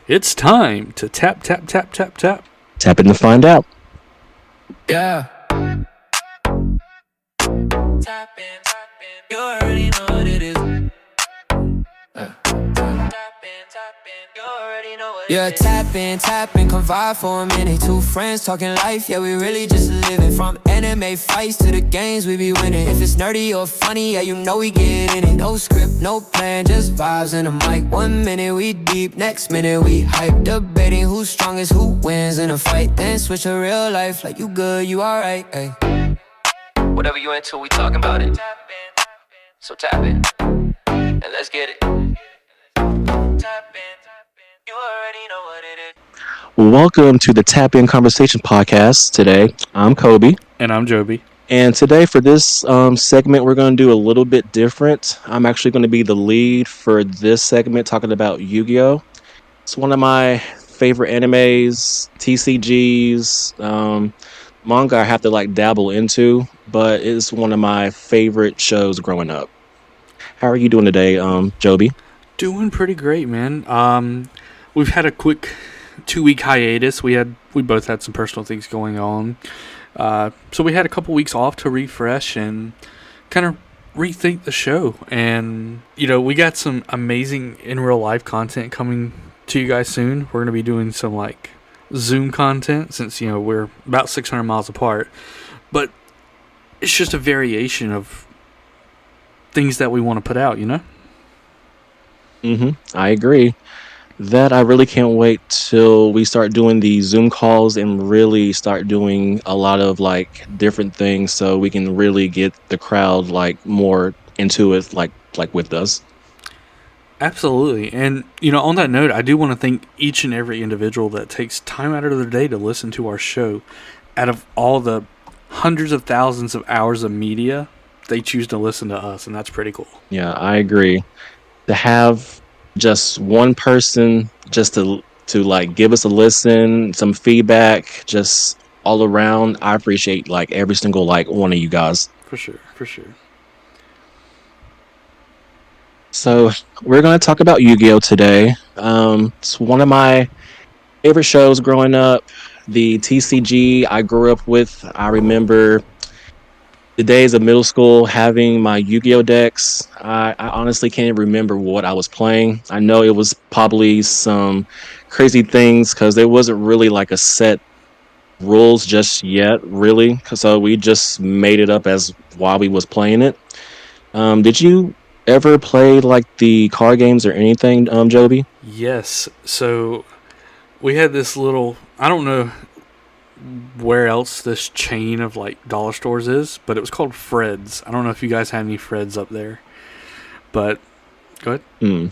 It's time to tap, tap, tap, tap, tap. Tap in to find out. Yeah. Tap in. You already know what it is. You already know what it is. Yeah, tap in, come vibe for a minute. Two friends talking life, yeah, we really just living. From anime fights to the games we be winning. If it's nerdy or funny, yeah, you know we get in it. No script, no plan, just vibes in the mic. 1 minute we deep, next minute we hype. Debating who's strongest, who wins in a fight. Then switch to real life, like you good, you alright, ayy. Whatever you into, we talking about it. So tap in, and let's get it. Tap in, you already know what it is. Welcome to the Tap In Conversation podcast. Today, I'm Kobe. And I'm Jobie. And today, for this segment, we're going to do a little bit different. I'm actually going to be the lead for this segment, talking about YuGiOh. It's one of my favorite animes, TCGs, manga I have to dabble into, but it's one of my favorite shows growing up. How are you doing today, Jobie? Doing pretty great, man. We've had a quick 2-week hiatus. We both had some personal things going on. So we had a couple weeks off to refresh and kind of rethink the show. And, we got some amazing in real life content coming to you guys soon. We're going to be doing some Zoom content since, we're about 600 miles apart. But it's just a variation of things that we want to put out, I agree. That I really can't wait till we start doing the Zoom calls and really start doing a lot of different things so we can really get the crowd more into it with us. Absolutely. And, on that note, I do want to thank each and every individual that takes time out of their day to listen to our show. Out of all the hundreds of thousands of hours of media, they choose to listen to us, and that's pretty cool. Yeah, I agree. To have just one person just to give us a listen, some feedback, just all around, I appreciate every single one of you guys. For sure. So we're going to talk about YuGiOh today. It's one of my favorite shows growing up. The TCG I grew up with. I remember the days of middle school having my YuGiOh decks. I honestly can't remember what I was playing. I know it was probably some crazy things because there wasn't really a set rules just yet, really. So we just made it up as while we was playing it. Did you ever play the card games or anything, Jobie? Yes. So we had this little, I don't know where else this chain of dollar stores is, but it was called Fred's. I don't know if you guys had any Fred's up there, but go ahead.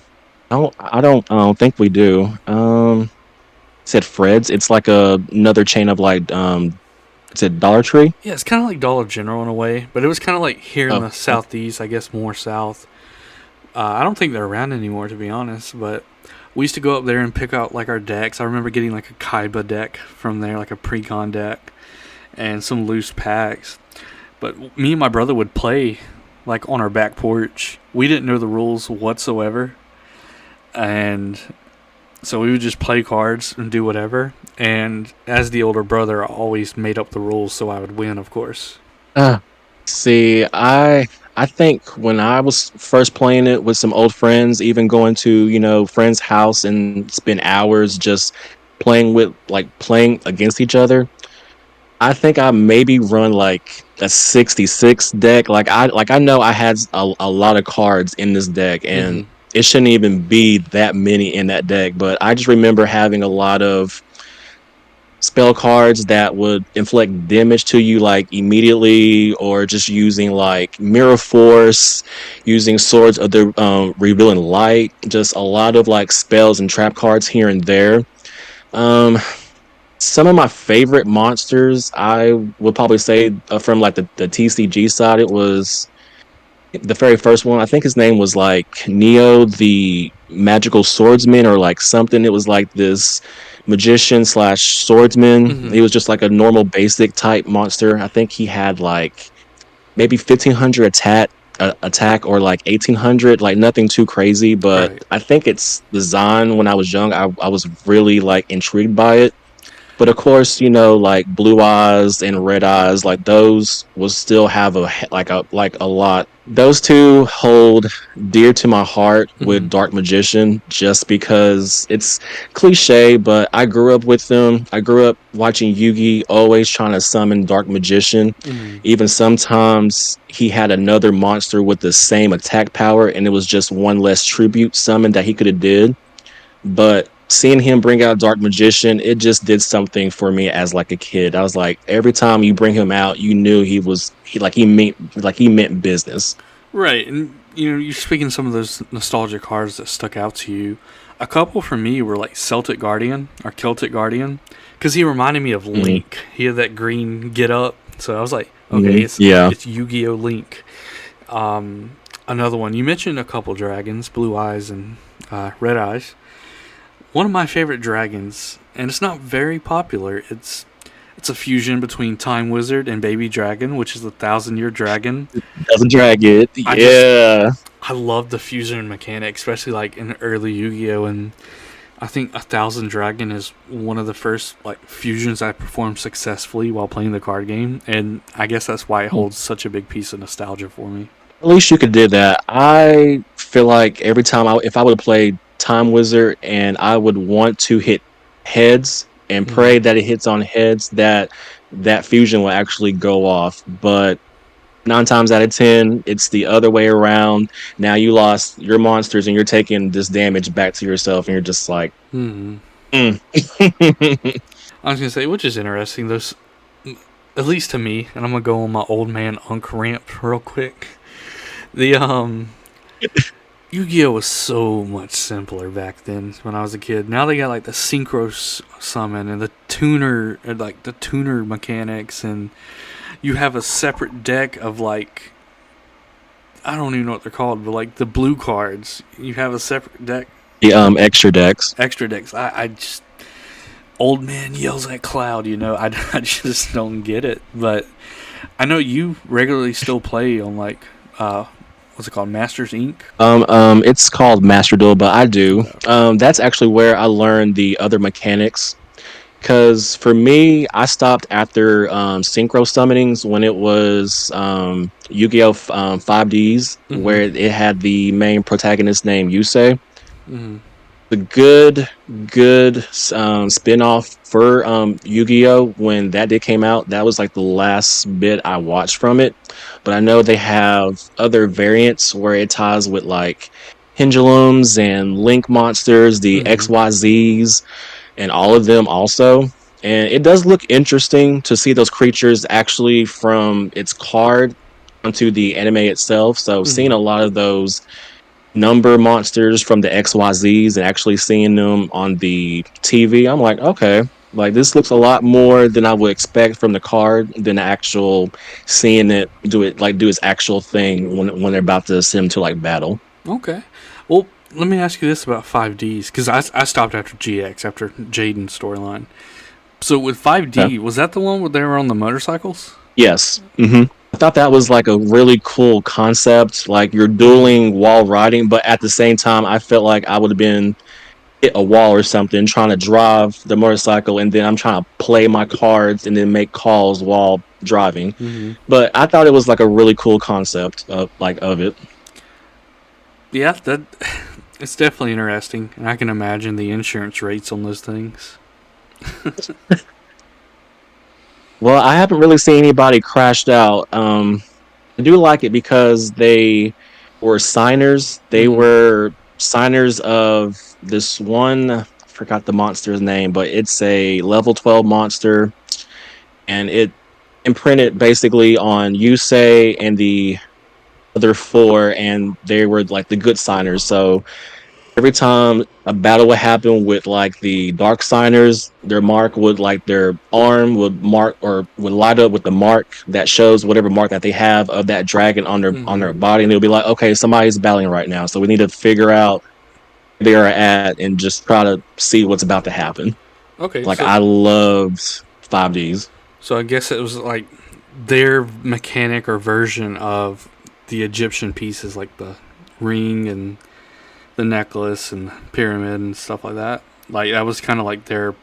I don't think we do. Said Fred's. It's another chain of is it Dollar Tree? Yeah, it's kind of like Dollar General in a way, but it was kind of here in the southeast, I guess more south. I don't think they're around anymore, to be honest, but we used to go up there and pick out our decks. I remember getting a Kaiba deck from there, a Precon deck, and some loose packs. But me and my brother would play on our back porch. We didn't know the rules whatsoever, and so we would just play cards and do whatever. And as the older brother, I always made up the rules so I would win, of course. See, I think when I was first playing it with some old friends, even going to, friends' house and spend hours just playing against each other, I think I maybe run a 66 deck. I know I had a lot of cards in this deck, and it shouldn't even be that many in that deck, but I just remember having a lot of spell cards that would inflict damage to you immediately, or just using Mirror Force, using Swords of the Revealing Light, just a lot of spells and trap cards here and there. Some of my favorite monsters, I would probably say from the TCG side, it was the very first one. I think his name was Neo the Magical Swordsman or something. It was this magician / swordsman. He was just a normal basic type monster. I think he had maybe 1500 attack or like 1800, like nothing too crazy. But Right. I think it's design when I was young. I was really like intrigued by it. But of course, like Blue Eyes and Red Eyes, like those will still have a lot. Those two hold dear to my heart Mm-hmm. with Dark Magician, just because it's cliche, but I grew up with them. I grew up watching Yugi always trying to summon Dark Magician. Mm-hmm. Even sometimes he had another monster with the same attack power, and it was just one less tribute summon that he could have did. But seeing him bring out Dark Magician, it just did something for me as like a kid. I was like, every time you bring him out, you knew he meant business. Right, and you're speaking some of those nostalgic cards that stuck out to you. A couple for me were like Celtic Guardian or Celtic Guardian, because he reminded me of Link. He had that green get up, so I was like, okay, it's Yu-Gi-Oh! Link. Another one, you mentioned a couple dragons, Blue Eyes and Red Eyes. One of my favorite dragons, and it's not very popular. It's a fusion between Time Wizard and Baby Dragon, which is the 1,000-year dragon. Doesn't drag it. I love the fusion mechanic, especially like in early Yu-Gi-Oh! And I think 1,000 Dragon is one of the first like fusions I performed successfully while playing the card game, and I guess that's why it holds such a big piece of nostalgia for me. At least you could do that. I feel like every time if I would have played Time Wizard and I would want to hit heads and pray that it hits on heads, that fusion will actually go off. But 9 times out of 10, it's the other way around. Now you lost your monsters and you're taking this damage back to yourself, and you're just like, I was gonna say, which is interesting. Those, at least to me, and I'm gonna go on my old man Unk rant real quick. The Yu-Gi-Oh! Was so much simpler back then when I was a kid. Now they got like the synchro summon and the tuner, like the tuner mechanics, and you have a separate deck of like, I don't even know what they're called, but like the blue cards. You have a separate deck. The extra decks. Extra decks. I just, old man yells at cloud. I just don't get it. But I know you regularly still play on like what's it called, Masters Inc. It's called Master Duel, but I do. That's actually where I learned the other mechanics. Because for me, I stopped after synchro summonings when it was Yu-Gi-Oh! 5Ds, where it had the main protagonist named Yusei. The good spin-off for Yu-Gi-Oh! When that did came out, that was like the last bit I watched from it. But I know they have other variants where it ties with like pendulums and link monsters, the XYZs, and all of them also. And it does look interesting to see those creatures actually from its card onto the anime itself. So seeing a lot of those number monsters from the XYZs and actually seeing them on the TV, I'm like, okay, like this looks a lot more than I would expect from the card than actual seeing it do its actual thing when they're about to send to like battle. Okay. Well, let me ask you this about 5Ds, because I stopped after GX, after Jaden's storyline. So with 5D, was that the one where they were on the motorcycles? Yes. I thought that was like a really cool concept. Like you're dueling while riding, but at the same time, I felt like I would have been hit a wall or something trying to drive the motorcycle, and then I'm trying to play my cards and then make calls while driving. But I thought it was like a really cool concept of it. Yeah, it's definitely interesting, and I can imagine the insurance rates on those things. Well, I haven't really seen anybody crashed out. I do like it because they were signers. They were signers of this one, I forgot the monster's name, but it's a level 12 monster, and it imprinted basically on Yusei and the other 4, and they were like the good signers. So every time a battle would happen with like the dark signers, their mark would, like their arm would mark or would light up with the mark that shows whatever mark that they have of that dragon on their body, and they'll be like, okay, somebody's battling right now, so we need to figure out where they are at and just try to see what's about to happen. Okay. Like, I loved 5Ds. So I guess it was like their mechanic or version of the Egyptian pieces, like the ring and the necklace and pyramid and stuff like that. Like that was kind of like their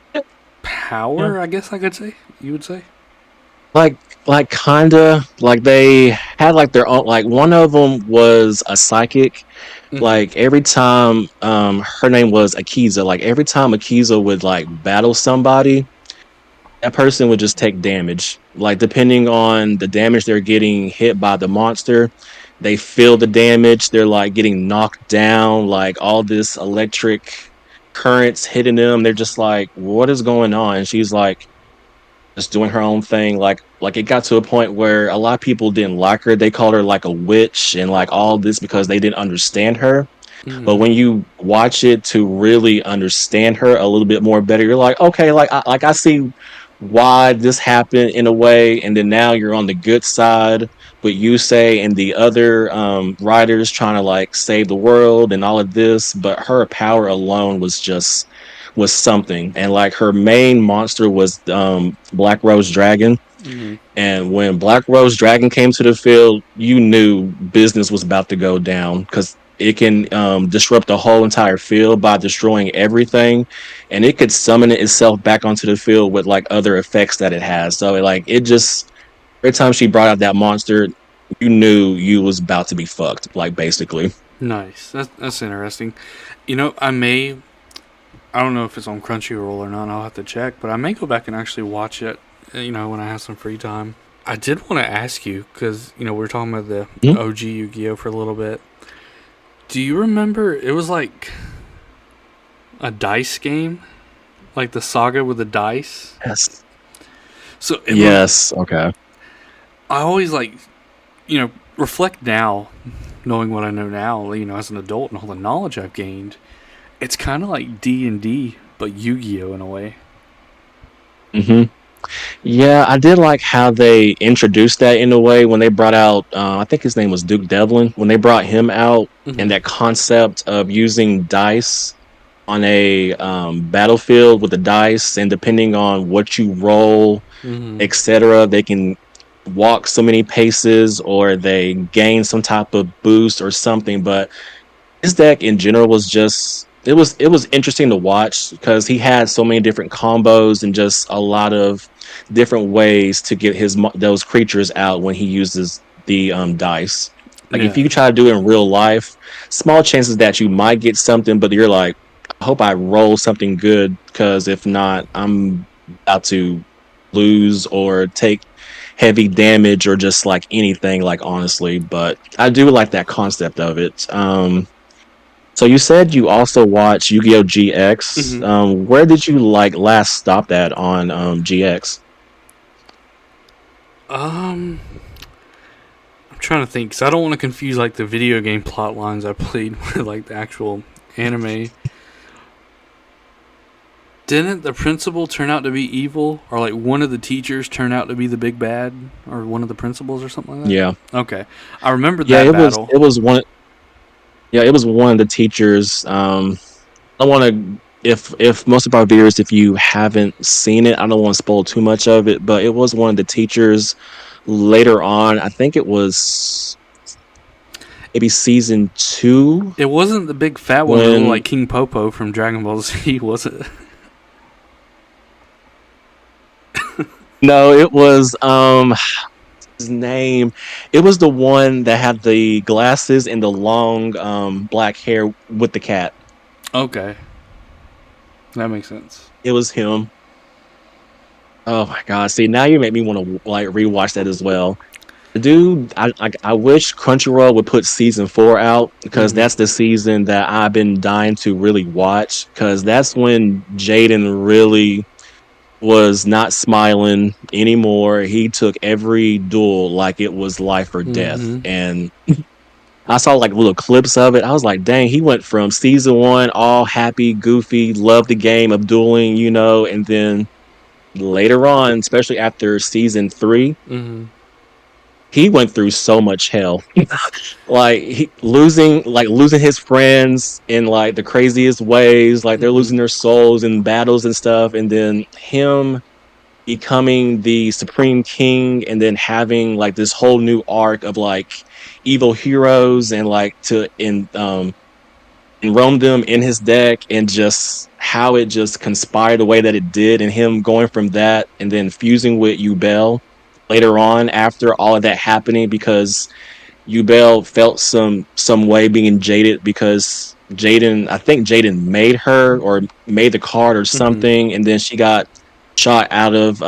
power, Yeah. I guess I could say. You would say. like kinda like they had like their own, like one of them was a psychic. Mm-hmm. Like every time her name was Akiza, like every time Akiza would like battle somebody, that person would just take damage. Like depending on the damage they're getting hit by the monster, they feel the damage. They're like getting knocked down, like all this electric currents hitting them. They're just like, what is going on? And she's like just doing her own thing. Like it got to a point where a lot of people didn't like her. They called her like a witch and like all this because they didn't understand her. But Mm-hmm. when you watch it to really understand her a little bit more better, you're like, okay, I see why this happened in a way, and then now you're on the good side. But you say and the other writers trying to like save the world and all of this, but her power alone was something. And like her main monster was Black Rose Dragon. Mm-hmm. And when Black Rose Dragon came to the field, you knew business was about to go down because it can disrupt the whole entire field by destroying everything, and it could summon itself back onto the field with like other effects that it has. So like it just every time she brought out that monster, you knew you was about to be fucked, like basically. Nice. That's interesting. I don't know if it's on Crunchyroll or not. I'll have to check, but I may go back and actually watch it. When I have some free time. I did want to ask you because we were talking about the Mhm. OG Yu-Gi-Oh for a little bit. Do you remember? It was like a dice game, like the saga with the dice. Yes. So Yes. Okay. I always reflect now, knowing what I know now. As an adult and all the knowledge I've gained, it's kind of like D&D, but Yu-Gi-Oh in a way. hmm Yeah, I did like how they introduced that in a way when they brought out, I think his name was Duke Devlin, when they brought him out and Mm-hmm. that concept of using dice on a battlefield with the dice, and depending on what you roll, Mm-hmm. etc., they can walk so many paces or they gain some type of boost or something. But his deck in general was just it was interesting to watch because he had so many different combos and just a lot of different ways to get those creatures out when he uses the dice. Like if Yeah. you try to do it in real life, small chances that you might get something, but you're like, I hope I roll something good because if not, I'm about to lose or take heavy damage or just like anything, like honestly. But I do like that concept of it. So you said you also watch Yu-Gi-Oh! GX. Mm-hmm. Where did you like last stop that on GX? I'm trying to think because I don't want to confuse like the video game plot lines I played with like the actual anime. Didn't the principal turn out to be evil, or like one of the teachers turn out to be the big bad, or one of the principals, or something like that? Yeah, Okay, I remember yeah, that battle. it was one. Yeah, it was one of the teachers. I want to, if most of our viewers, if you haven't seen it, I don't want to spoil too much of it, but it was one of the teachers later on. I think it was maybe season 2 It wasn't the big fat one that looked when like King Popo from Dragon Ball Z, was it? no, it was his name. It was the one that had the glasses and the long black hair with the cat. Okay, that makes sense. It was him. Oh my god! See, now you make me want to like rewatch that as well. Dude, I wish Crunchyroll would put season 4 out because Mm-hmm. that's the season that I've been dying to really watch because that's when Jaden really was not smiling anymore. He took every duel like it was life or death. Mm-hmm. And I saw like little clips of it. I was like, dang, he went from season 1 all happy, goofy, loved the game of dueling, and then later on, especially after season 3, Mm-hmm. he went through so much hell. Like he losing his friends in like the craziest ways, like they're Mm-hmm. losing their souls in battles and stuff, and then him becoming the Supreme King and then having like this whole new arc of like evil heroes and like to enroam them in his deck, and just how it just conspired the way that it did, and him going from that and then fusing with YuGiOh later on after all of that happening, because YuGiOh felt some way being jaded because I think Jaden made her or made the card or something, and then she got shot out of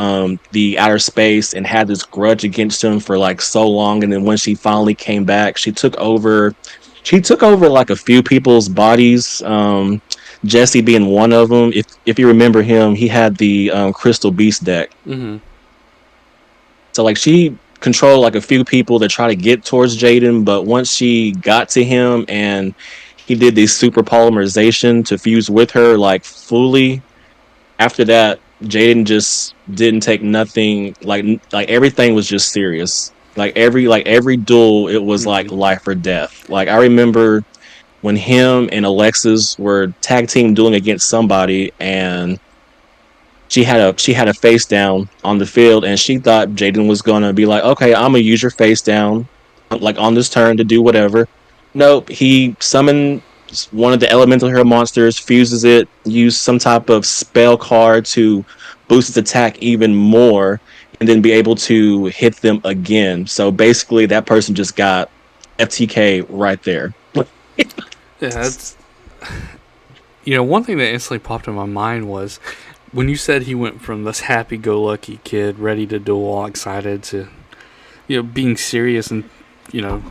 the outer space and had this grudge against him for like so long. And then when she finally came back, she took over like a few people's bodies. Jesse being one of them. If you remember him, he had the Crystal Beast deck. So like she controlled like a few people to try to get towards Jaden, but once she got to him and he did the super polymerization to fuse with her like fully, after that Jaden just didn't take nothing. Like everything was just serious. Like every duel, it was like life or death. Like I remember when him and Alexis were tag team dueling against somebody, and she had a face down on the field, and she thought Jaden was gonna be like, okay, I'm gonna use your face down, like on this turn to do whatever. Nope, he summoned one of the elemental hero monsters, fuses it, used some type of spell card to boost its attack even more, and then be able to hit them again. So basically, that person just got FTK right there. Yeah, that's... one thing that instantly popped in my mind was when you said he went from this happy-go-lucky kid, ready to duel, all excited, to being serious and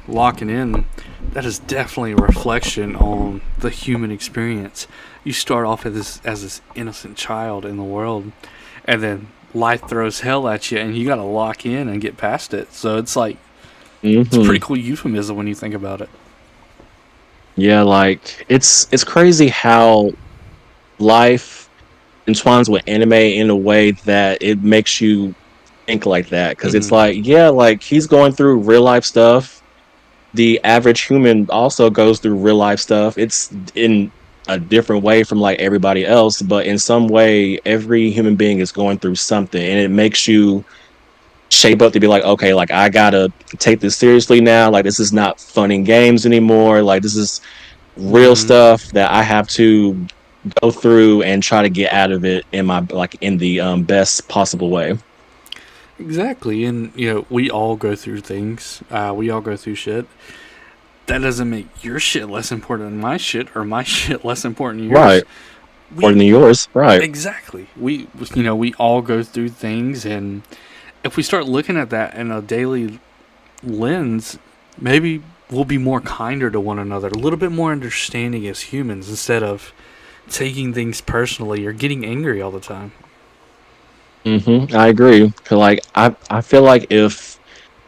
locking in. That is definitely a reflection on the human experience. You start off as this innocent child in the world, and then life throws hell at you, and you got to lock in and get past it. So it's like it's a pretty cool euphemism when you think about it. Yeah, like it's crazy how life entwines with anime in a way that it makes you think like that, because it's like, yeah, like he's going through real life stuff. The average human also goes through real life stuff. It's in a different way from like everybody else, but in some way every human being is going through something, and it makes you shape up to be like, okay, like I gotta take this seriously now. Like this is not fun and games anymore. Like this is real stuff that I have to go through and try to get out of it in the best possible way. Exactly. And we all go through things. We all go through shit. That doesn't make your shit less important than my shit, or my shit less important than yours. Right. Or than yours. Right. Exactly. We all go through things, and if we start looking at that in a daily lens, maybe we'll be more kinder to one another, a little bit more understanding as humans, instead of taking things personally or getting angry all the time. I agree. 'Cause like I feel like if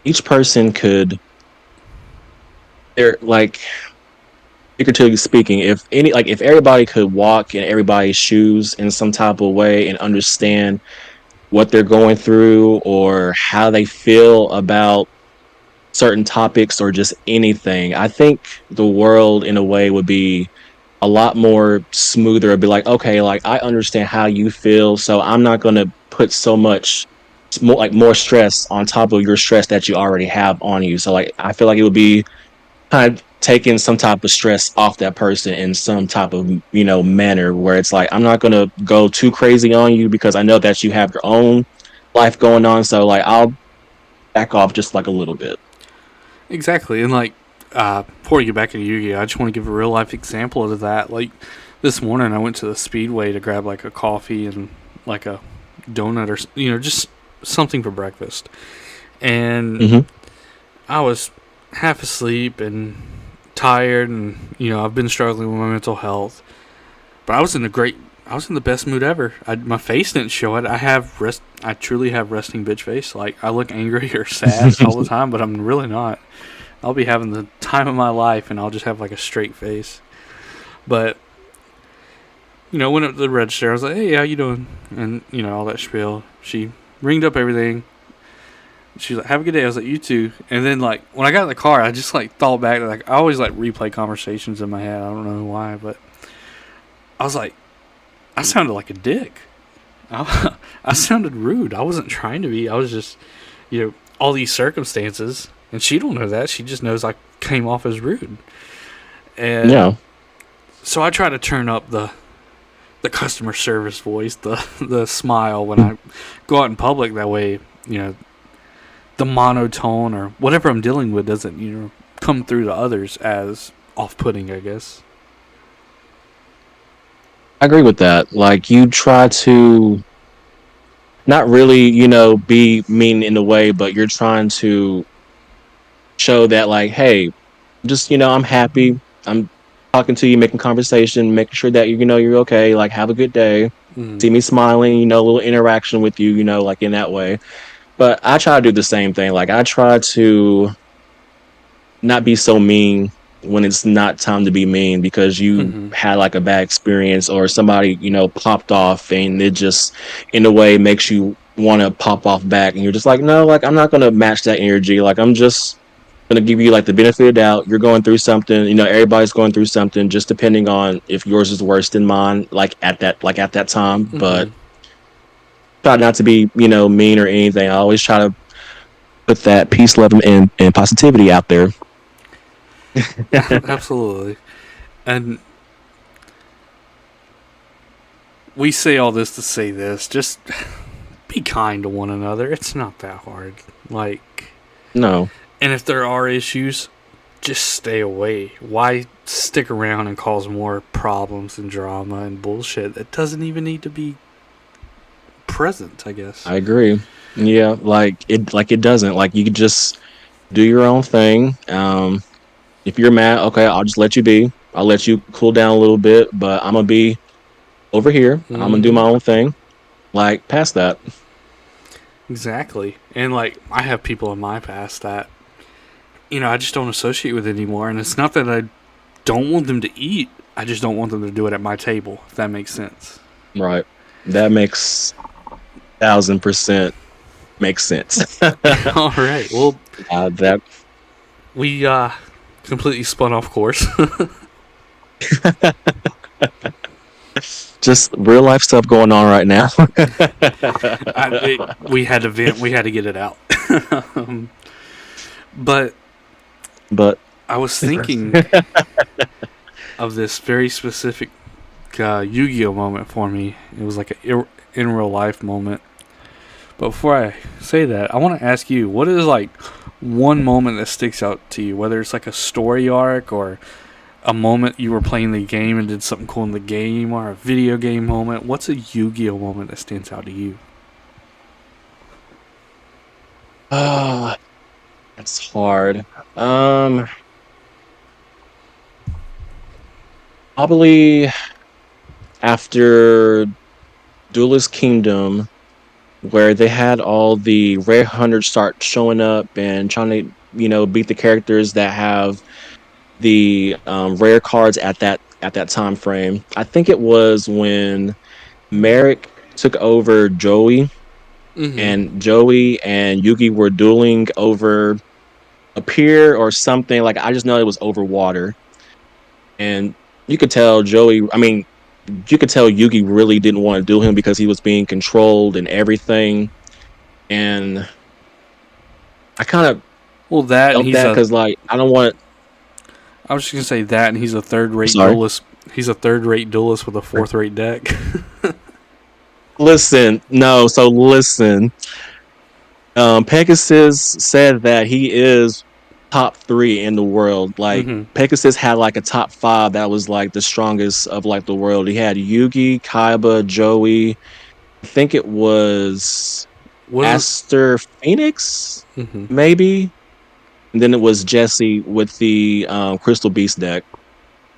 each person could, they're like, figuratively speaking, if everybody could walk in everybody's shoes in some type of way and understand what they're going through or how they feel about certain topics or just anything, I think the world in a way would be a lot more smoother. It'd be like, okay, like I understand how you feel, so I'm not going to put so much more stress on top of your stress that you already have on you. So like I feel like it would be kind of taking some type of stress off that person in some type of manner, where it's like, I'm not going to go too crazy on you because I know that you have your own life going on, so like I'll back off just like a little bit. Exactly. And like before we get back into Yu-Gi-Oh, I just want to give a real life example of that. Like this morning I went to the Speedway to grab like a coffee and like a donut or just something for breakfast, and I was half asleep and tired, and I've been struggling with my mental health, but I was in the best mood ever. My face didn't show it. I truly have resting bitch face. Like I look angry or sad all the time, but I'm really not. I'll be having the time of my life, and I'll just have like a straight face. But went up to the register. I was like, "Hey, how you doing?" And all that spiel. She ringed up everything. She's like, "Have a good day." I was like, "You too." And then like when I got in the car, I just like thought back. Like I always like replay conversations in my head. I don't know why, but I was like, I sounded like a dick. I sounded rude. I wasn't trying to be. I was just, all these circumstances, and she don't know that. She just knows I came off as rude. And Yeah. so I try to turn up the customer service voice, the smile when I go out in public. That way, the monotone or whatever I'm dealing with doesn't, come through to others as off-putting, I guess. I agree with that. Like, you try to not really, be mean in a way, but you're trying to show that, like, hey, just, I'm happy. I'm talking to you, making conversation, making sure that, you're okay. Like, have a good day. See me smiling, a little interaction with you, like in that way. But I try to do the same thing. Like, I try to not be so mean when it's not time to be mean because you had like a bad experience or somebody, popped off, and it just in a way makes you want to pop off back, and you're just like, no, like, I'm not going to match that energy. Like, I'm just going to give you like the benefit of the doubt. You're going through something, everybody's going through something, just depending on if yours is worse than mine, like at that time. But try not to be, mean or anything. I always try to put that peace, love, and positivity out there. Absolutely. And we say all this to say this. Just be kind to one another. It's not that hard. Like, no. And if there are issues, just stay away. Why stick around and cause more problems and drama and bullshit that doesn't even need to be present, I guess. I agree. Yeah, it doesn't. Like, you could just do your own thing. If you're mad, okay, I'll just let you be. I'll let you cool down a little bit, but I'm gonna be over here. I'm gonna do my own thing. Like, past that. Exactly. And like, I have people in my past that I just don't associate with anymore. And it's not that I don't want them to eat. I just don't want them to do it at my table, if that makes sense. Right. That makes 1,000% makes sense. All right. Well, that we completely spun off course. Just real life stuff going on right now. We had to vent. We had to get it out. But I was thinking of this very specific YuGiOh moment for me. It was like an in real life moment. But before I say that, I want to ask you, what is like one moment that sticks out to you? Whether it's like a story arc or a moment you were playing the game and did something cool in the game, or a video game moment. What's a YuGiOh moment that stands out to you? That's hard. Probably after Duelist Kingdom, where they had all the rare hunters start showing up and trying to, beat the characters that have the rare cards at that time frame. I think it was when Merrick took over Joey, and Joey and Yugi were dueling over a pier or something. Like, I just know it was over water, and you could tell Yugi really didn't want to duel him because he was being controlled and everything. And I kind of felt that because, like, I don't want. I was just gonna say that, and he's a third-rate duelist. He's a third-rate duelist with a fourth-rate deck. Listen. Pegasus said that he is top 3 in the world. Like, Pegasus had like a top 5 that was like the strongest of like the world. He had Yugi, Kaiba, Joey. I think it was Aster Phoenix, maybe. And then it was Jesse with the Crystal Beast deck.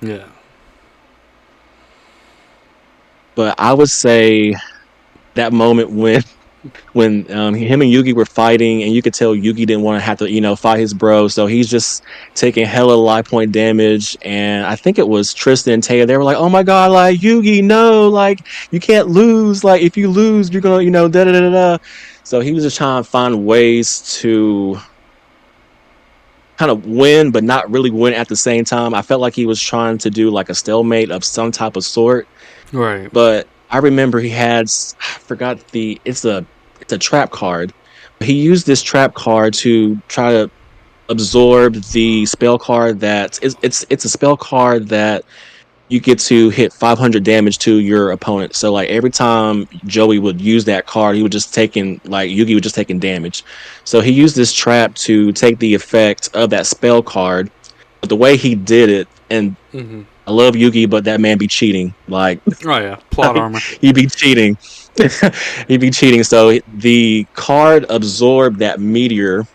Yeah. But I would say that moment when him and Yugi were fighting, and you could tell Yugi didn't want to have to, fight his bro, so he's just taking hella life point damage. And I think it was Tristan and Taya. They were like, "Oh my god, like, Yugi, no, like, you can't lose. Like, if you lose, you're gonna, da da da da." So he was just trying to find ways to kind of win, but not really win at the same time. I felt like he was trying to do like a stalemate of some type of sort. Right. But I remember he had I forgot it's a trap card. He used this trap card to try to absorb the spell card it's a spell card that you get to hit 500 damage to your opponent. So like every time Joey would use that card, he would just taking like Yugi would just taking damage. So he used this trap to take the effect of that spell card. But the way he did it, and I love Yugi, but that man be cheating. Like, oh yeah, plot armor. he be cheating. He be cheating. So the card absorbed that meteor,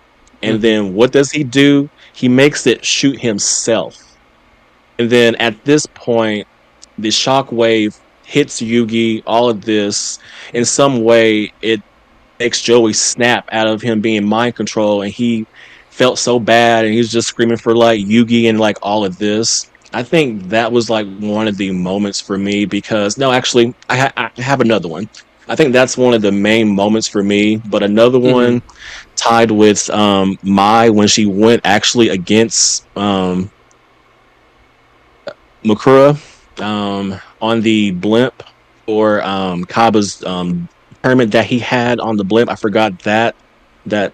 and then what does he do? He makes it shoot himself. And then at this point, the shockwave hits Yugi. All of this, in some way, it makes Joey snap out of him being mind control, and he felt so bad, and he was just screaming for like Yugi and like all of this. I think that was like one of the moments for me because no, actually, I have another one. I think that's one of the main moments for me, but another one tied with Mai when she went actually against Makura on the blimp or Kaba's tournament that he had on the blimp. I forgot that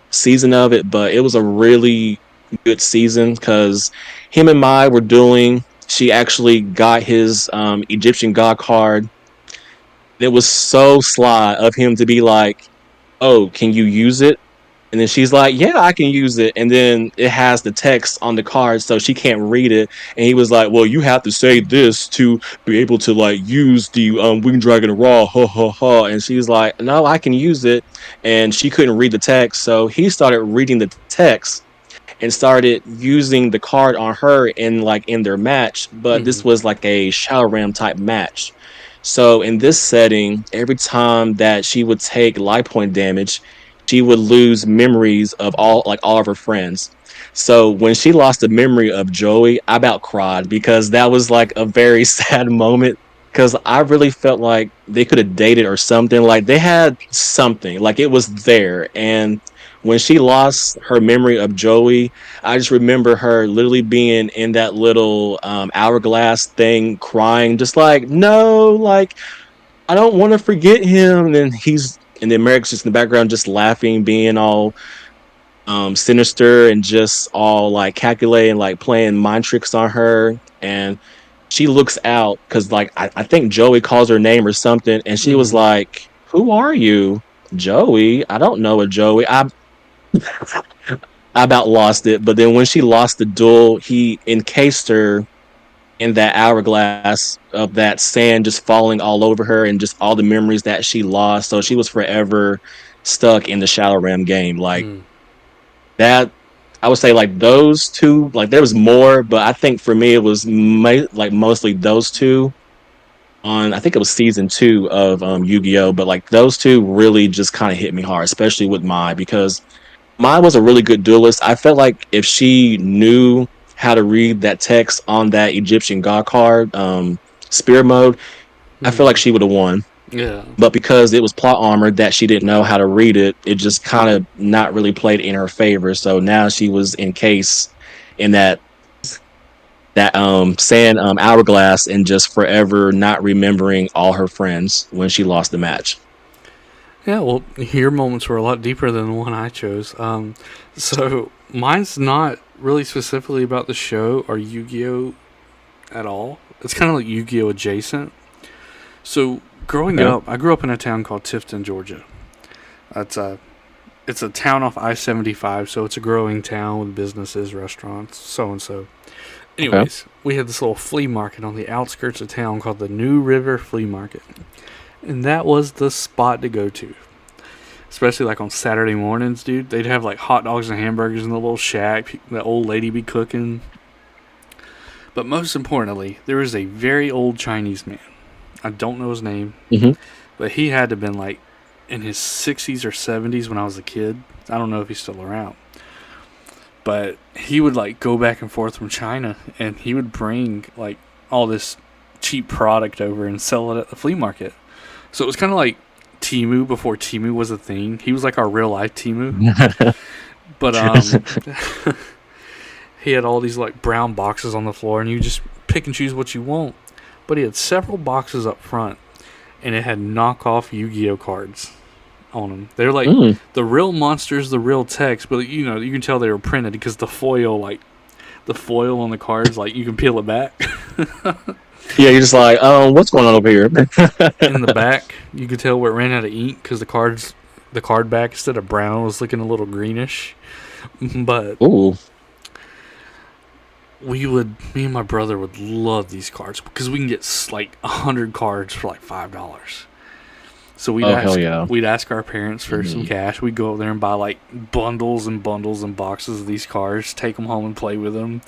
season of it, but it was a really good season because him and Mai were dueling. She actually got his Egyptian god card. It was so sly of him to be like, "Oh, can you use it?" And then she's like, "Yeah, I can use it." And then it has the text on the card, so she can't read it. And he was like, "Well, you have to say this to be able to like use the Winged Dragon Raw." Ha ha ha. And she's like, "No, I can use it." And she couldn't read the text, so he started reading the text and started using the card on her in their match. But this was like a Shadow Ram type match. So in this setting, every time that she would take life point damage, she would lose memories of all of her friends. So when she lost the memory of Joey, I about cried because that was like a very sad moment because I really felt like they could have dated or something. Like they had something, like it was there. And when she lost her memory of Joey, I just remember her literally being in that little hourglass thing, crying, just like, no, like I don't want to forget him. And then Merrick's just in the background, just laughing, being all sinister and just all like calculating, like playing mind tricks on her. And she looks out because like I think Joey calls her name or something, and she was like, "Who are you, Joey? I don't know a Joey." I about lost it. But then when she lost the duel, he encased her in that hourglass of that sand just falling all over her and just all the memories that she lost. So she was forever stuck in the Shadow Ram game. Like that, I would say like those two, like there was more, but I think for me it was like mostly those two on, I think it was season 2 of Yu-Gi-Oh! But like those two really just kind of hit me hard, especially with Mai, because Mai was a really good duelist. I felt like if she knew how to read that text on that Egyptian god card, Spear mode, I feel like she would have won. Yeah. But because it was plot armor that she didn't know how to read it, it just kind of not really played in her favor. So now she was encased in that sand hourglass and just forever not remembering all her friends when she lost the match. Yeah, well, your moments were a lot deeper than the one I chose. So mine's not really specifically about the show or Yu-Gi-Oh! At all. It's kind of like Yu-Gi-Oh! Adjacent. So growing up, I grew up in a town called Tifton, Georgia. It's a town off I-75, so it's a growing town with businesses, restaurants, so-and-so. Anyways, we had this little flea market on the outskirts of town called the New River Flea Market. And that was the spot to go to. Especially like on Saturday mornings, dude. They'd have like hot dogs and hamburgers in the little shack. The old lady be cooking. But most importantly, there was a very old Chinese man. I don't know his name. But he had to have been like in his 60s or 70s when I was a kid. I don't know if he's still around. But he would like go back and forth from China. And he would bring like all this cheap product over and sell it at the flea market. So it was kind of like Temu before Temu was a thing. He was like our real life Temu. But he had all these like brown boxes on the floor, and you just pick and choose what you want. But he had several boxes up front, and it had knockoff Yu-Gi-Oh cards on them. They're like the real monsters, the real text, but you know, you can tell they were printed because the foil on the cards, like you can peel it back. Yeah, you're just like, what's going on over here? In the back, you could tell where it ran out of ink because the card back, instead of brown, was looking a little greenish. But ooh, me and my brother would love these cards because we can get like 100 cards for like $5. So we'd ask our parents for some cash. We'd go over there and buy like bundles and bundles and boxes of these cards, take them home and play with them.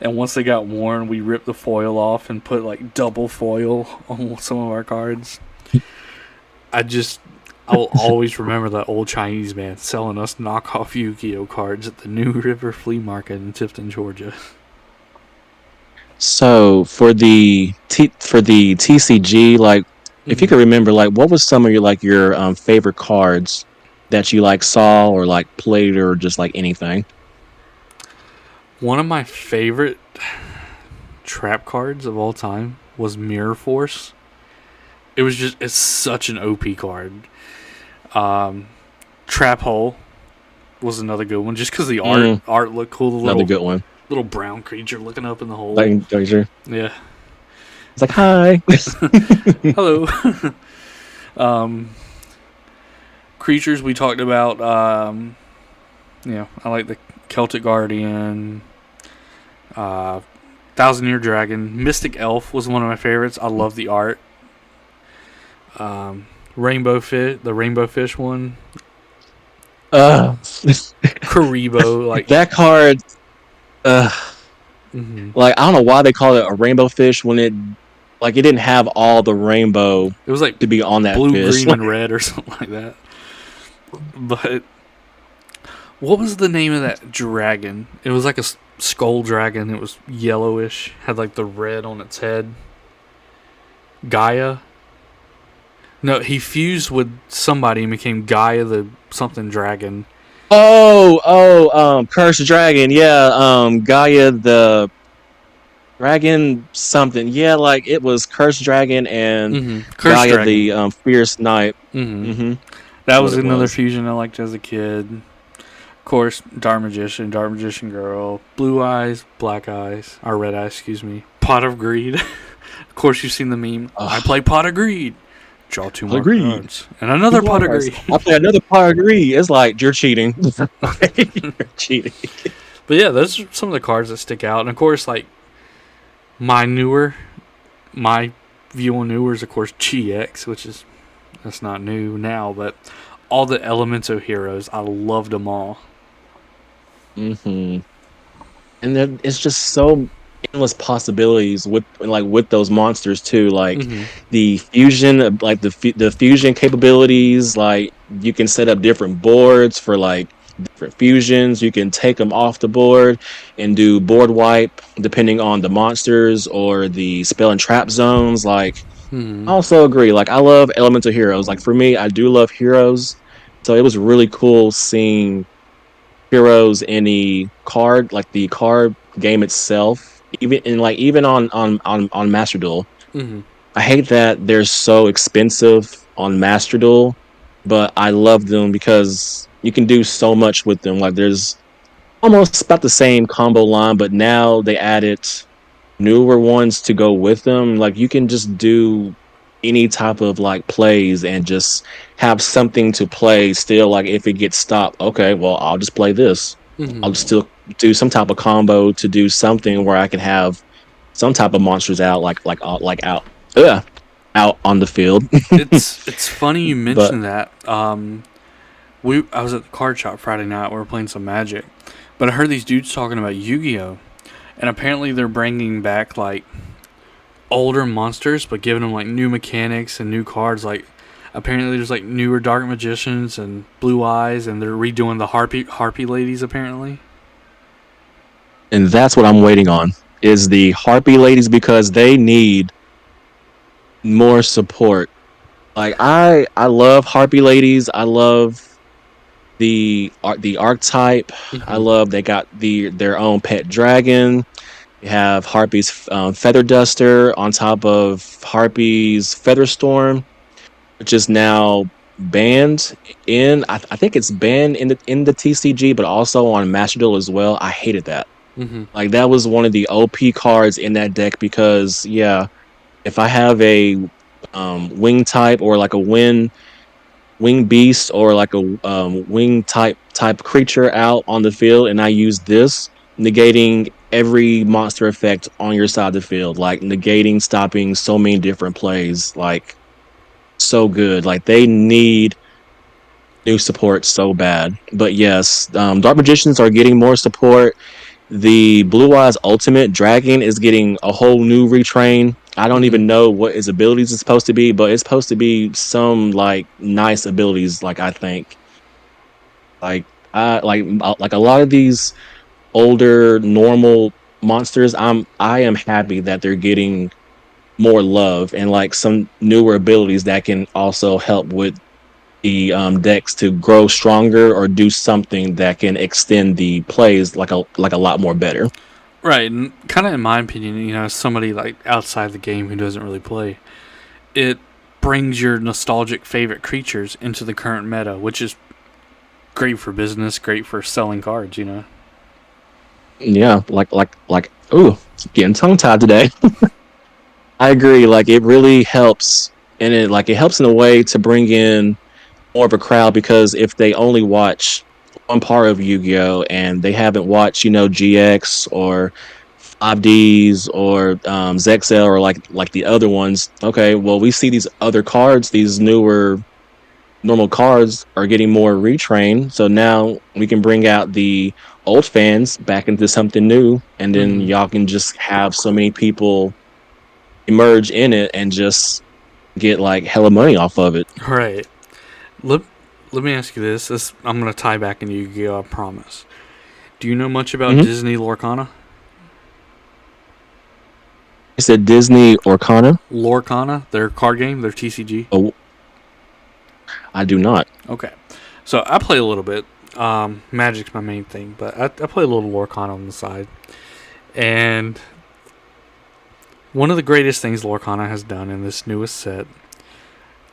And once they got worn, we ripped the foil off and put like double foil on some of our cards. I will always remember that old Chinese man selling us knockoff Yu-Gi-Oh cards at the New River Flea Market in Tifton, Georgia. So for the TCG, like, if you could remember, like, what was some of your favorite cards that you like saw or like played or just like anything? One of my favorite trap cards of all time was Mirror Force. It's such an OP card. Trap Hole was another good one, just because the art looked cool. Another good one. Little brown creature looking up in the hole. Yeah. It's like, hi. Hello. Creatures we talked about. I like the Celtic Guardian. 1,000-Year Dragon. Mystic Elf was one of my favorites. I love the art. Rainbow Fish, the Rainbow Fish one. Karibo, like that card. Like, I don't know why they call it a rainbow fish when it didn't have all the rainbow. It was like to be on that blue, fish. green, and red or something like that. But what was the name of that dragon? It was like a skull dragon. It was yellowish, had like the red on its head. Gaia. No, he fused with somebody and became Gaia the something dragon. Cursed Dragon, yeah, Gaia the Dragon something, yeah, like it was Cursed Dragon and Gaia Dragon. The Fierce Knight. That was another fusion I liked as a kid. Of course, Dark Magician Girl, Blue Eyes, Black Eyes, or Red Eyes, excuse me. Pot of Greed. Of course, you've seen the meme. I play Pot of Greed. Draw 2 more cards. And another Pot of Greed. I play another Pot of Greed. It's like, you're cheating. You're cheating. But yeah, those are some of the cards that stick out. And of course, like, my view on newer is, of course, GX, that's not new now, but all the Elemental heroes, I loved them all. And then it's just so endless possibilities with those monsters too, like the fusion, like the fusion capabilities. Like, you can set up different boards for like different fusions. You can take them off the board and do board wipe depending on the monsters or the spell and trap zones. Like, I also agree, like, I love elemental heroes. Like, for me, I do love heroes, so it was really cool seeing heroes in the card game itself. Even on Master Duel. I hate that they're so expensive on Master Duel, but I love them because you can do so much with them. Like, there's almost about the same combo line, but now they added newer ones to go with them. Like, you can just do any type of like plays and just have something to play still. Like, if it gets stopped, okay, well, I'll just play this. I'll still do some type of combo to do something where I can have some type of monsters out out on the field. It's funny you mentioned that. I was at the card shop Friday night. We were playing some Magic, but I heard these dudes talking about Yu-Gi-Oh, and apparently they're bringing back like older monsters, but giving them like new mechanics and new cards. Like, apparently there's like newer Dark Magicians and Blue Eyes, and they're redoing the Harpy ladies apparently. And that's what I'm waiting on, is the Harpy ladies, because they need more support. Like, I love Harpy ladies. I love the archetype. I love they got their own pet dragon. You have Harpy's Feather Duster on top of Harpy's Feather Storm. which is now banned I think it's banned in the TCG, but also on Master Duel as well. I hated that. Mm-hmm. Like that was one of the OP cards in that deck because yeah, if I have a wing type or like a wing beast or like a wing type creature out on the field, and I use this, negating every monster effect on your side of the field, like negating, stopping so many different plays, like so good. Like they need new support so bad. But yes, Dark Magicians are getting more support. The Blue Eyes Ultimate Dragon is getting a whole new retrain. I don't even know what his abilities is supposed to be, but it's supposed to be some like nice abilities. Like I think, like a lot of these older normal monsters, I am happy that they're getting more love and like some newer abilities that can also help with the decks to grow stronger or do something that can extend the plays like a lot more better. Right, and kind of in my opinion, as somebody like outside the game who doesn't really play, it brings your nostalgic favorite creatures into the current meta, which is great for business, great for selling cards. Yeah, like ooh, getting tongue tied today. I agree. Like it really helps, and it helps in a way to bring in more of a crowd because if they only watch one part of Yu-Gi-Oh and they haven't watched, GX or 5Ds or Zexel or like the other ones, okay, well we see these other cards, these newer normal cards are getting more retrained, so now we can bring out the old fans back into something new, and then y'all can just have so many people emerge in it and just get like hella money off of it. Right. Let me ask you this. I'm going to tie back into Yu-Gi-Oh! I promise. Do you know much about Disney Lorcana? It's a Disney Orcana? Lorcana, their card game, their TCG? Oh, I do not. Okay. So I play a little bit. Magic's my main thing, but I play a little Lorcana on the side. And one of the greatest things Lorcana has done in this newest set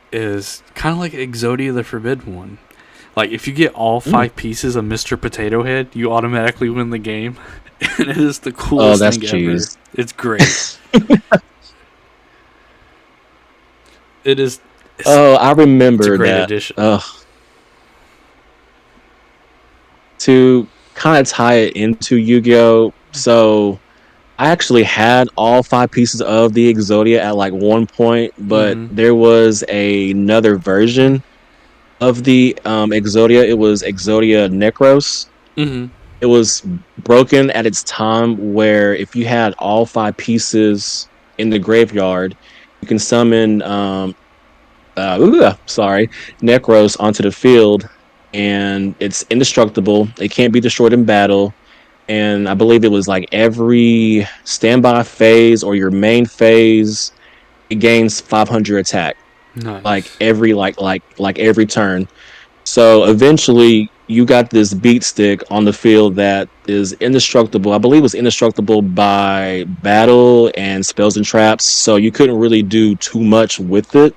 is kind of like Exodia the Forbidden One. Like, if you get all 5 pieces of Mr. Potato Head, you automatically win the game. And it is the coolest thing cheese. ever. It's great. It is. I remember it's a great that. Addition. To kind of tie it into Yu-Gi-Oh! So I actually had all 5 pieces of the Exodia at like one point, but there was another version of the Exodia. It was Exodia Necros. It was broken at its time where if you had all 5 pieces in the graveyard, you can summon Necros onto the field, and it's indestructible. It can't be destroyed in battle. And I believe it was like every standby phase or your main phase, it gains 500 attack. Nice. Like every every turn. So eventually you got this beat stick on the field that is indestructible. I believe it was indestructible by battle and spells and traps, so you couldn't really do too much with it.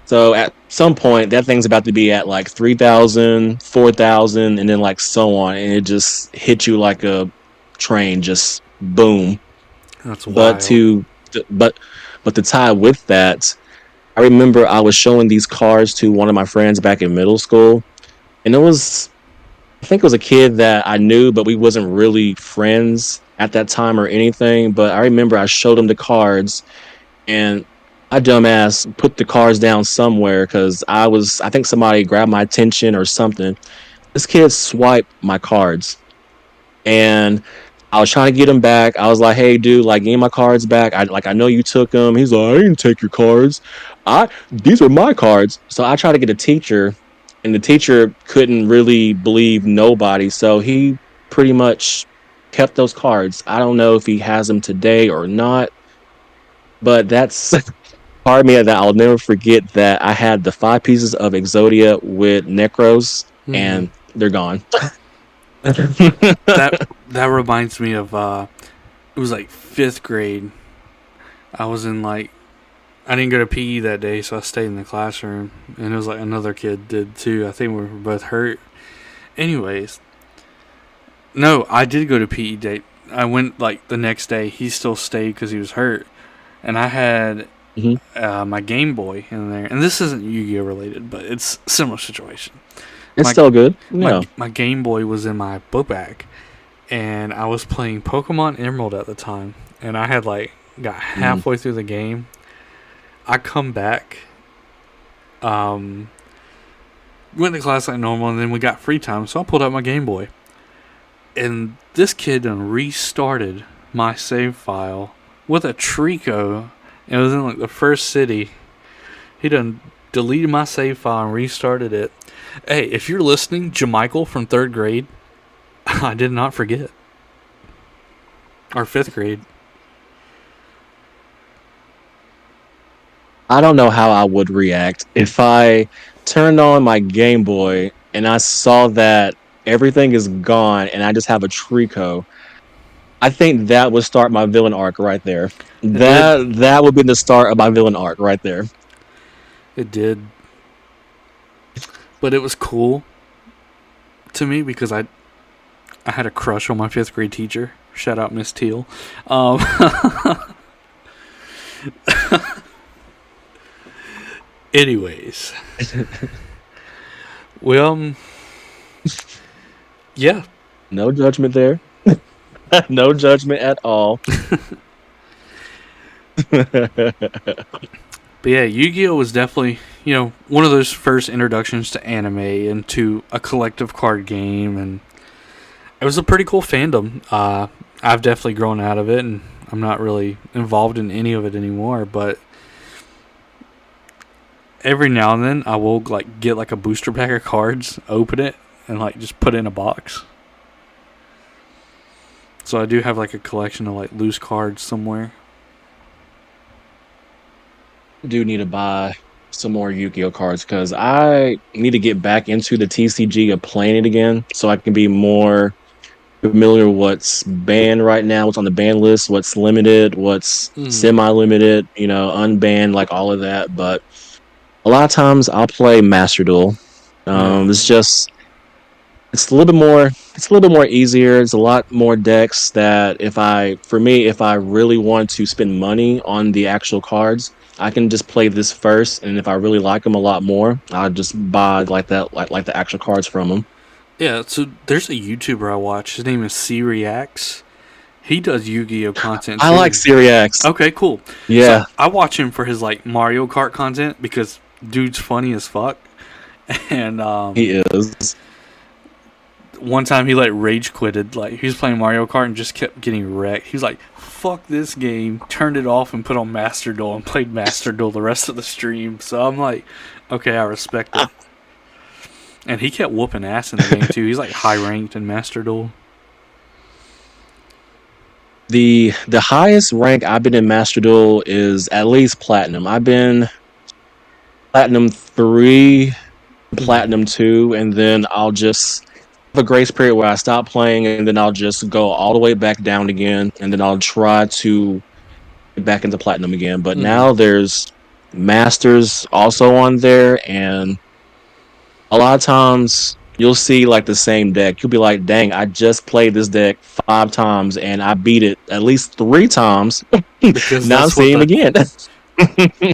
So at some point that thing's about to be at like 3,000, 4,000, and then like so on, and it just hit you like a train, just boom. That's wild. But to tie with that, I remember I was showing these cards to one of my friends back in middle school, and I think it was a kid that I knew, but we wasn't really friends at that time or anything. But I remember I showed him the cards, and my dumbass put the cards down somewhere because I think somebody grabbed my attention or something. This kid swiped my cards, and I was trying to get him back. I was like, "Hey, dude, like, give me my cards back. I know you took them." He's like, "I didn't take your cards. These were my cards." So I tried to get a teacher, and the teacher couldn't really believe nobody. So he pretty much kept those cards. I don't know if he has them today or not, but that's part of me that I'll never forget, that I had the 5 pieces of Exodia with Necros, and they're gone. that reminds me of it was like 5th grade. I was in like I didn't go to PE that day, so I stayed in the classroom, and it was like another kid did too. I think we were both hurt. Anyways, no, I did go to PE day. I went like the next day. He still stayed because he was hurt, and I had my Game Boy in there. And this isn't Yu-Gi-Oh related, but it's a similar situation. It's still good. Yeah. My Game Boy was in my book bag, and I was playing Pokemon Emerald at the time, and I had got halfway through the game. I come back, went to class like normal, and then we got free time, so I pulled out my Game Boy. And this kid done restarted my save file with a Trico. It was in like the first city. He done deleted my save file and restarted it. Hey, if you're listening, Jamichael from 3rd grade, I did not forget. Or 5th grade. I don't know how I would react if I turned on my Game Boy and I saw that everything is gone and I just have a Trico. I think that would start my villain arc right there. That would be the start of my villain arc right there. It did. But it was cool to me because I had a crush on my 5th grade teacher. Shout out Miss Teal. Anyways. Well, yeah. No judgment there. No judgment at all. But yeah, Yu-Gi-Oh! Was definitely, one of those first introductions to anime and to a collective card game, and it was a pretty cool fandom. I've definitely grown out of it, and I'm not really involved in any of it anymore, but every now and then I will get a booster pack of cards, open it, and just put it in a box. So I do have a collection of loose cards somewhere. Do need to buy some more Yu-Gi-Oh cards because I need to get back into the TCG of playing it again so I can be more familiar with what's banned right now, what's on the ban list, what's limited, what's semi-limited, unbanned, all of that. But a lot of times I'll play Master Duel. It's a little bit more easier. It's a lot more decks that if I really want to spend money on the actual cards, I can just play this first, and if I really like them a lot more, I'll just buy the actual cards from them. Yeah, so there's a YouTuber I watch. His name is C Reacts. He does Yu-Gi-Oh content too. I like C Reacts. Okay, cool. Yeah. So I watch him for his Mario Kart content because dude's funny as fuck. And he is. One time he rage quitted. He was playing Mario Kart and just kept getting wrecked. He was like, fuck this game, turned it off and put on Master Duel and played Master Duel the rest of the stream. So I'm like, okay, I respect it. And he kept whooping ass in the game too. He's high ranked in Master Duel. The highest rank I've been in Master Duel is at least Platinum. I've been Platinum 3, Platinum 2, and then I'll just have a grace period where I stop playing, and then I'll just go all the way back down again, and then I'll try to get back into Platinum again. But now there's Masters also on there, and a lot of times you'll see the same deck. You'll be like, dang, I just played this deck 5 times, and I beat it at least 3 times. Now I'm seeing it again.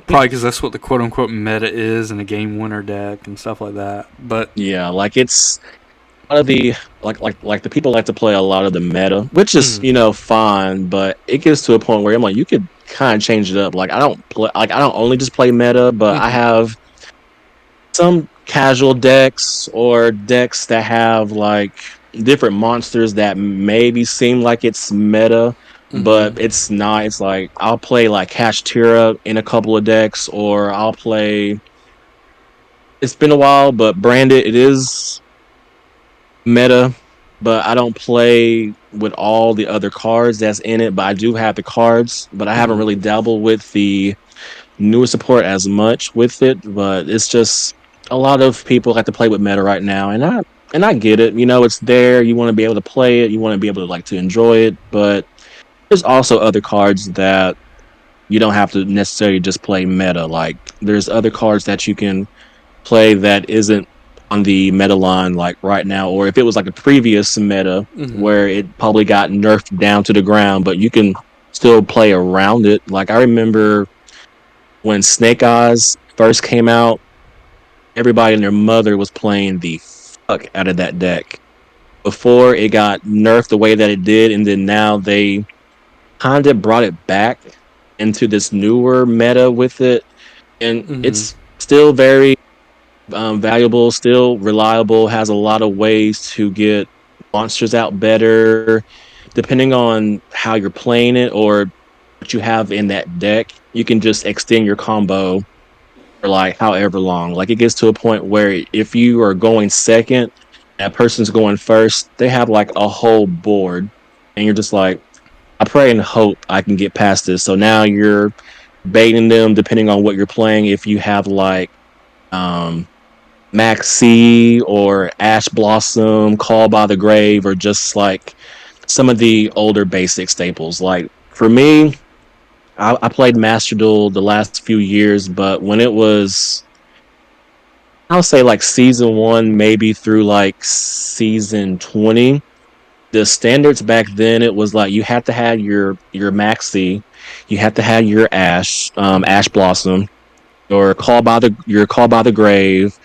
Probably because that's what the quote-unquote meta is in a game winner deck and stuff like that. But yeah, it's a lot of the the people like to play a lot of the meta, which is fine, but it gets to a point where I'm like, you could kind of change it up. I don't only just play meta, but I have some casual decks or decks that have different monsters that maybe seem like it's meta, but it's not. It's I'll play Hashtira in a couple of decks, or I'll play. It's been a while, but Branded, it is meta, but I don't play with all the other cards that's in it. But I do have the cards, but I haven't really dabbled with the newer support as much with it. But it's just a lot of people like to play with meta right now, and I get it. It's there. You want to be able to play it. You want to be able to to enjoy it. But there's also other cards that you don't have to necessarily just play meta. Like there's other cards that you can play that isn't on the meta line like right now, or if it was like a previous meta where it probably got nerfed down to the ground, but you can still play around it. Like I remember when Snake Eyes first came out, everybody and their mother was playing the fuck out of that deck before it got nerfed the way that it did, and then now they kind of brought it back into this newer meta with it, and it's still very valuable, still reliable, has a lot of ways to get monsters out better depending on how you're playing it or what you have in that deck. You can just extend your combo for like however long. Like it gets to a point where if you are going second, that person's going first, they have like a whole board and you're just like, I pray and hope I can get past this. So now you're baiting them depending on what you're playing. If you have like Maxi or Ash Blossom, Call by the Grave, or just like some of the older basic staples. Like for me, I played Master Duel the last few years, but when it was, I'll say like season 1, maybe through like season 20, the standards back then, it was like you had to have your Maxi, you had to have your Ash Blossom, your Call by the Grave,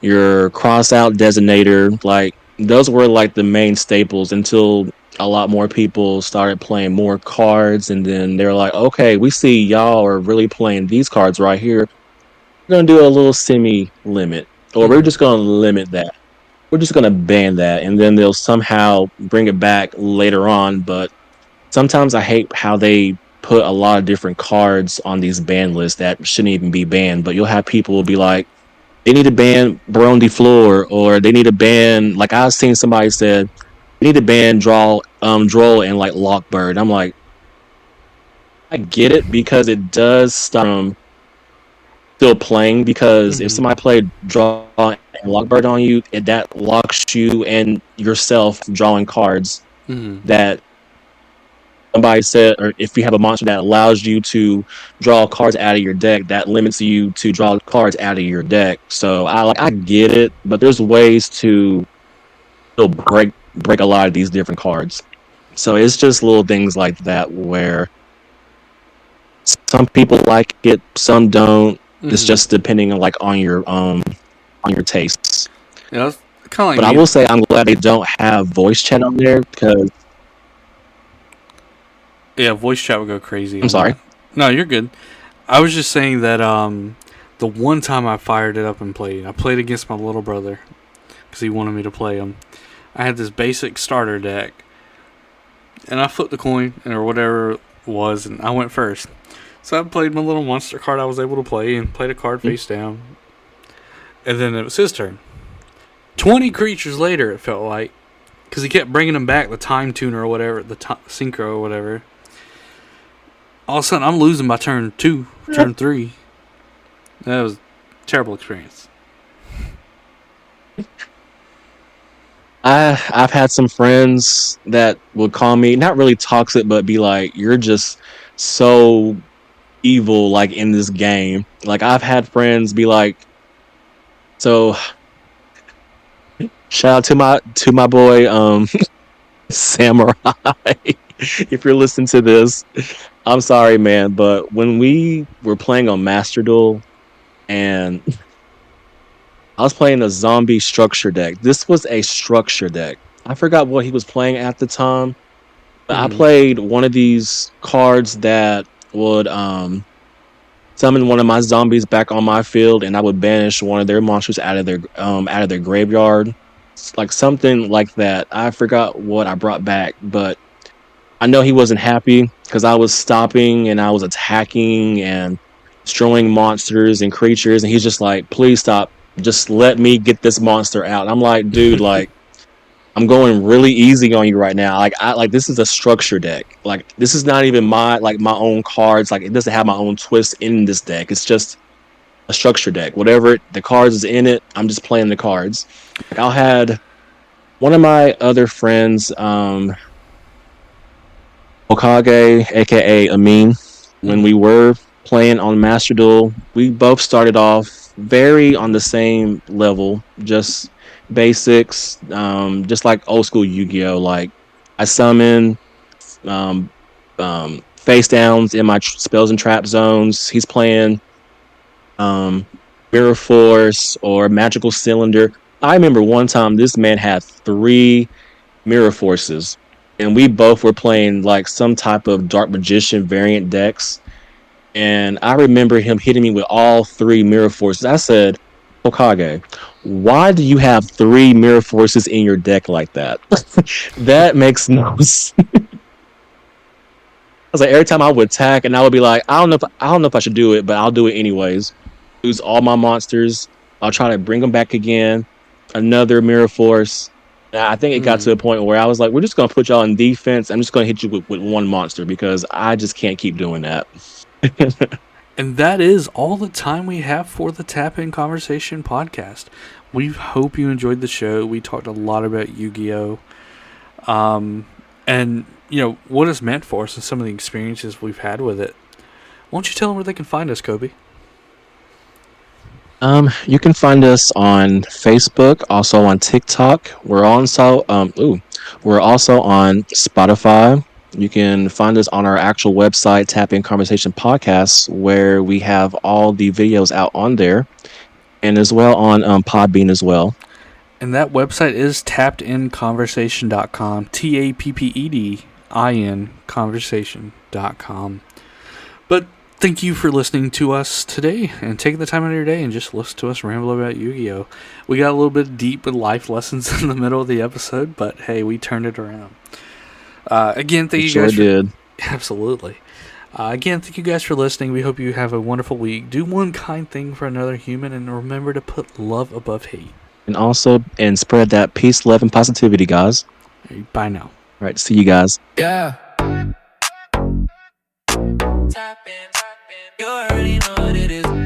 your Cross Out Designator. Like those were like the main staples until a lot more people started playing more cards, and then they're like, okay, we see y'all are really playing these cards right here. We're gonna do a little semi-limit, or we're just gonna limit that. We're just gonna ban that, and then they'll somehow bring it back later on. But sometimes I hate how they put a lot of different cards on these ban lists that shouldn't even be banned. But you'll have people will be like, they need to ban Baron de Fleur, or they need to ban, like I've seen somebody said, they need to ban Droll and like Lockbird. I'm like, I get it because it does stop from still playing, because if somebody played Draw and Lockbird on you, that locks you and yourself drawing cards that somebody said, or if you have a monster that allows you to draw cards out of your deck, that limits you to draw cards out of your deck. So I get it, but there's ways to still break a lot of these different cards. So it's just little things like that where some people like it, some don't. It's just depending on your tastes. Yeah, it's kind of like. But I will say I'm glad they don't have voice chat on there, because voice chat would go crazy. I'm sorry. No, you're good. I was just saying that the one time I fired it up and played, I played against my little brother because he wanted me to play him. I had this basic starter deck, and I flipped the coin or whatever it was, and I went first. So I played my little monster card I was able to play and played a card face down. And then it was his turn. 20 creatures later, it felt like, because he kept bringing them back, the Time Tuner or whatever, the Synchro or whatever. All of a sudden, I'm losing by turn 2, turn 3. That was a terrible experience. I've had some friends that would call me, not really toxic, but be like, you're just so evil, like in this game. Like I've had friends be like, so shout out to my boy Samurai. If you're listening to this, I'm sorry, man, but when we were playing on Master Duel and I was playing a zombie structure deck. This was a structure deck. I forgot what he was playing at the time, but I played one of these cards that would summon one of my zombies back on my field, and I would banish one of their monsters out of their graveyard. It's like something like that. I forgot what I brought back, but I know he wasn't happy because I was stopping and I was attacking and destroying monsters and creatures, and he's just like, please stop. Just let me get this monster out. I'm like, dude, like, I'm going really easy on you right now. Like this is a structure deck. Like this is not even my own cards. Like it doesn't have my own twist in this deck. It's just a structure deck. Whatever the cards is in it, I'm just playing the cards. Like I had one of my other friends, Okage, aka Amin. when we were playing on Master Duel, we both started off very on the same level, just basics, just like old school Yu-Gi-Oh. Like I summon um, face downs in my spells and trap zones. He's playing um, Mirror Force or Magical Cylinder. I remember one time this man had 3 Mirror Forces, and we both were playing like some type of Dark Magician variant decks. And I remember him hitting me with all 3 Mirror Forces. I said, Hokage, why do you have 3 Mirror Forces in your deck like that? That makes no sense. I was like, every time I would attack, and I would be like, I don't know if I should do it, but I'll do it anyways. Lose all my monsters. I'll try to bring them back again. Another Mirror Force. And I think it got to a point where I was like, we're just gonna put y'all in defense. I'm just gonna hit you with 1 monster because I just can't keep doing that. And that is all the time we have for the Tap In Conversation podcast. We hope you enjoyed the show. We talked a lot about Yu-Gi-Oh! And, you know, what it's meant for us and some of the experiences we've had with it. Why don't you tell them where they can find us, Kobe? You can find us on Facebook, also on TikTok. We're also on Spotify. You can find us on our actual website, Tap In Conversation Podcasts, where we have all the videos out on there, and as well on Podbean as well. And that website is tappedinconversation.com, TAPPEDIN conversation.com. But thank you for listening to us today and taking the time out of your day and just listen to us ramble about Yu-Gi-Oh! We got a little bit deep with life lessons in the middle of the episode, but hey, we turned it around. Again, thank you guys. Sure did. Absolutely. Again, thank you guys for listening. We hope you have a wonderful week. Do one kind thing for another human, and remember to put love above hate. And spread that peace, love, and positivity, guys. Bye now. All right, see you guys. Yeah. Tap in. You already know what it is.